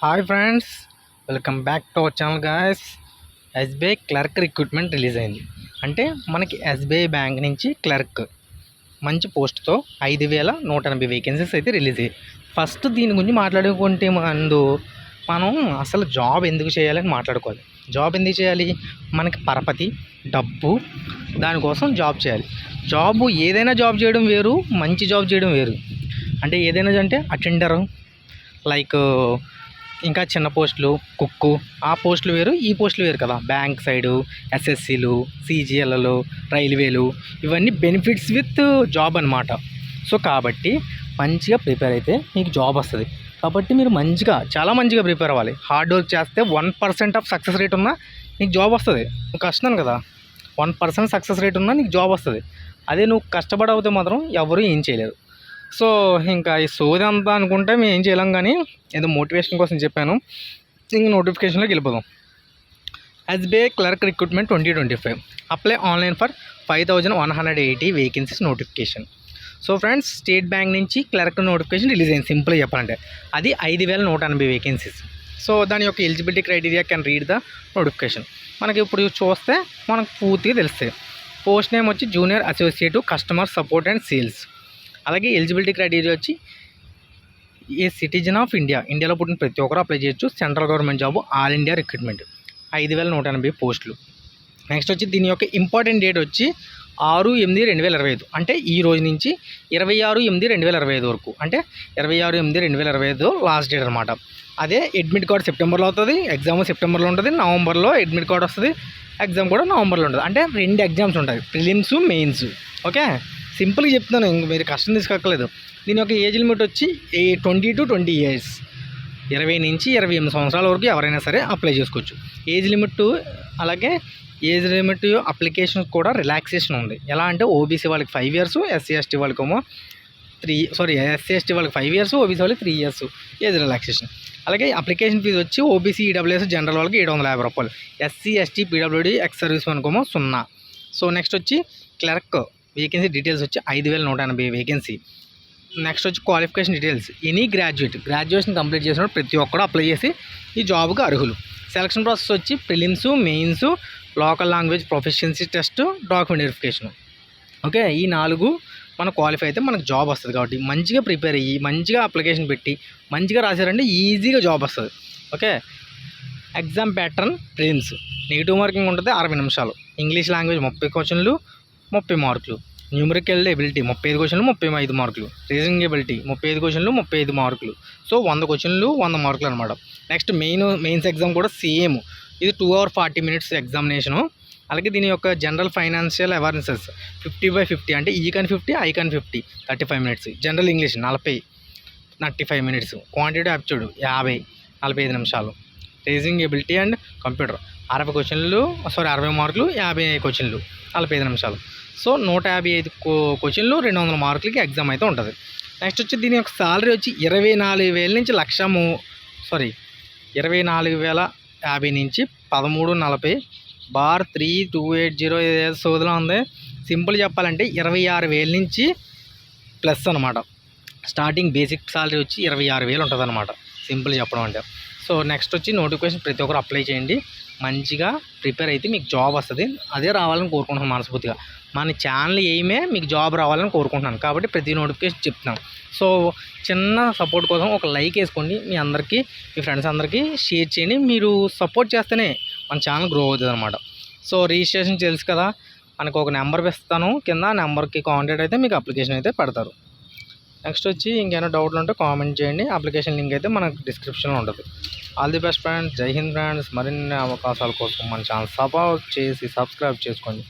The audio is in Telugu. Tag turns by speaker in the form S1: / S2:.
S1: Hi friends, welcome back to our channel guys. SBI clerk recruitment release అయింది. అంటే మనకి ఎస్బీఐ బ్యాంక్ నుంచి క్లర్క్ మంచి పోస్ట్తో 5,180 వేకెన్సీస్ అయితే రిలీజ్ అయ్యాయి. ఫస్ట్ దీని గురించి మాట్లాడుకుంటే మనం అసలు జాబ్ ఎందుకు చేయాలని మాట్లాడుకోవాలి. జాబ్ ఎందుకు చేయాలి? మనకి పరపతి, డబ్బు, దానికోసం జాబ్ చేయాలి. జాబు ఏదైనా జాబ్ చేయడం వేరు, మంచి జాబ్ చేయడం వేరు. అంటే ఏదైనా అంటే అటెండరు, లైక్ ఇంకా చిన్న పోస్టులు, కుక్కు, ఆ పోస్టులు వేరు, ఈ పోస్టులు వేరు కదా. బ్యాంక్ సైడు, ఎస్ఎస్సీలు, సీజీఎల్లు, రైల్వేలు, ఇవన్నీ బెనిఫిట్స్ విత్ జాబ్ అనమాట. సో కాబట్టి మంచిగా ప్రిపేర్ అయితే మీకు జాబ్ వస్తుంది. కాబట్టి మీరు చాలా మంచిగా ప్రిపేర్ అవ్వాలి. హార్డ్ వర్క్ చేస్తే 1% ఆఫ్ సక్సెస్ రేట్ ఉన్నా నీకు జాబ్ వస్తుంది. నువ్వు కష్టం కదా, 1% సక్సెస్ రేట్ ఉన్నా నీకు జాబ్ వస్తుంది. అదే నువ్వు కష్టపడవుతే మాత్రం ఎవరు ఏం చేయలేరు. సో ఇంకా ఈ సోది అంతా అనుకుంటే మేము ఏం చేయలేం, కానీ ఏదో మోటివేషన్ కోసం చెప్పాను. ఇంక నోటిఫికేషన్లోకి వెళ్ళిపోదాం. SBI clerk recruitment 2025 apply online for 5,180 vacancies notification. So friends, state bank నుంచి క్లర్క్ నోటిఫికేషన్ రిలీజ్ అయింది. సింపుల్గా చెప్పాలంటే అది 5,180 వేకెన్సీస్. సో దాని యొక్క eligibility criteria can read the notification. మనకి ఇప్పుడు చూస్తే మనకు పూర్తిగా తెలుస్తాయి. పోస్ట్ నేమ్ వచ్చి junior associate customer support and sales. అలాగే ఎలిజిబిలిటీ క్రైటీరియా వచ్చి ఏ సిటిజన్ ఆఫ్ ఇండియాలో పుట్టిన ప్రతి ఒక్కరు అప్లై చేయొచ్చు. Central government job, all India recruitment, 5,180 పోస్టులు. నెక్స్ట్ వచ్చి దీని యొక్క ఇంపార్టెంట్ డేట్ వచ్చి 6/8/2025, అంటే ఈ రోజు నుంచి 26/8/2025 వరకు, అంటే 26/8/2025 లాస్ట్ డేట్ అనమాట. అదే అడ్మిట్ కార్డ్ సెప్టెంబర్లో అవుతుంది, ఎగ్జామ్ సెప్టెంబర్లో ఉంటుంది, నవంబర్లో అడ్మిట్ కార్డ్ వస్తుంది, ఎగ్జామ్ కూడా నవంబర్లో ఉంటుంది. అంటే 2 ఎగ్జామ్స్ ఉంటాయి, ప్రిలిమ్స్, మెయిన్స్. ఓకే, సింపుల్గా చెప్తున్నాను, ఇంక మీరు కష్టం తీసుకోక్కర్లేదు. దీని యొక్క ఏజ్ లిమిట్ వచ్చి 20 to 20 years, 20 నుంచి 28 సంవత్సరాల వరకు ఎవరైనా సరే అప్లై చేసుకోవచ్చు. ఏజ్ లిమిట్, అలాగే ఏజ్ లిమిట్ అప్లికేషన్ కూడా రిలాక్సేషన్ ఉంది. ఎలా అంటే ఓబీసీ వాళ్ళకి 5 years, ఎస్సీ ఎస్టీ వాళ్ళకేమో ఎస్సీ ఎస్టీ వాళ్ళకి 5 years, ఓబీసీ వాళ్ళకి 3 years ఏజ్ రిలాక్సేషన్. అలాగే అప్లికేషన్ ఫీజు వచ్చి ఓబీసీ, ఈడబ్ల్యూఎస్, జనరల్ వాళ్ళకి 750 రూపాయలు, SC ST PWD ex service వన్కేమో 0. సో నెక్స్ట్ వచ్చి క్లర్క్ వేకెన్సీ డీటెయిల్స్ వచ్చి 5,180 వేకెన్సీ. నెక్స్ట్ వచ్చి qualification details. Any graduation complete చేసిన ప్రతి ఒక్కరు అప్లై చేసి ఈ జాబ్కి అర్హులు. సెలక్షన్ ప్రాసెస్ వచ్చి prelims, mains, local language proficiency test, document verification. Okay, ఈ 4 మనం క్వాలిఫై అయితే మనకు జాబ్ వస్తుంది. కాబట్టి మంచిగా ప్రిపేర్ అయ్యి, మంచిగా అప్లికేషన్ పెట్టి, మంచిగా రాశారంటే ఈజీగా జాబ్ వస్తుంది. Okay, exam pattern prelims negative marking ఉంటుంది 60 నిమిషాలు. ఇంగ్లీష్ లాంగ్వేజ్ 30 క్వశ్చన్లు 30 మార్కులు. న్యూమరికల్ ఎబిలిటీ 35 క్వశ్చన్లు 35 మార్కులు. రీజనింగ్ ఎబిలిటీ 35 క్వశ్చన్లు 35 మార్కులు. సో 100 క్వశ్చన్లు 100 మార్కులు అనమాట. నెక్స్ట్ మెయిన్స్ ఎగ్జామ్ కూడా సేమ్, ఇది 2 hours 40 minutes ఎగ్జామినేషను. అలాగే దీని యొక్క జనరల్ ఫైనాన్షియల్ అవేర్నెసెస్ 50/50, అంటే ఈకాన్ 50, icon 50, 35 minutes. General English 40, 35 minutes. Quantity aptitude 50, 45 నిమిషాలు. రీజనింగ్ ఎబిలిటీ అండ్ కంప్యూటర్ 60 మార్కులు 50 క్వశ్చన్లు 45 నిమిషాలు. సో 155 క్వశ్చన్లు 200 మార్కులకి ఎగ్జామ్ అయితే ఉంటుంది. నెక్స్ట్ వచ్చి దీని యొక్క సాలరీ వచ్చి 24,000 నుంచి 24,050 నుంచి 1340 /3280 సోదిలో ఉంది. సింపుల్ చెప్పాలంటే 26,000 నుంచి ప్లస్ అనమాట. స్టార్టింగ్ బేసిక్ సాలరీ వచ్చి 26,000 ఉంటుంది అనమాట, సింపుల్ చెప్పడం అంటే. సో నెక్స్ట్ వచ్చి నోటిఫికేషన్ ప్రతి ఒక్కరు అప్లై చేయండి. మంచిగా ప్రిపేర్ అయితే మీకు జాబ్ వస్తుంది. అదే రావాలని కోరుకుంటున్నాను మనస్ఫూర్తిగా. మన ఛానల్ ఏమే మీకు జాబ్ రావాలని కోరుకుంటున్నాను. కాబట్టి ప్రతి నోటిఫికేషన్ చెప్తున్నాను. సో చిన్న సపోర్ట్ కోసం ఒక లైక్ వేసుకోండి. మీ అందరికీ, మీ ఫ్రెండ్స్ అందరికీ షేర్ చేయండి. మీరు సపోర్ట్ చేస్తేనే మన ఛానల్ గ్రో అవుతుంది అనమాట. సో రిజిస్ట్రేషన్ తెలుసు కదా, మనకు ఒక నెంబర్ ఇస్తాను కింద, నెంబర్కి కాంటాక్ట్ అయితే మీకు అప్లికేషన్ అయితే పెడతారు. నెక్స్ట్ వచ్చి ఇంకేమైనా డౌట్లు ఉంటే కామెంట్ చేయండి. అప్లికేషన్ లింక్ అయితే మనకు డిస్క్రిప్షన్లో ఉంటుంది. ఆల్ ది బెస్ట్ ఫ్రెండ్స్, జై హింద్ ఫ్రెండ్స్. మరిన్ని అవకాశాల కోసం మన ఛానల్ సపోర్ట్ చేసి సబ్స్క్రైబ్ చేసుకోండి.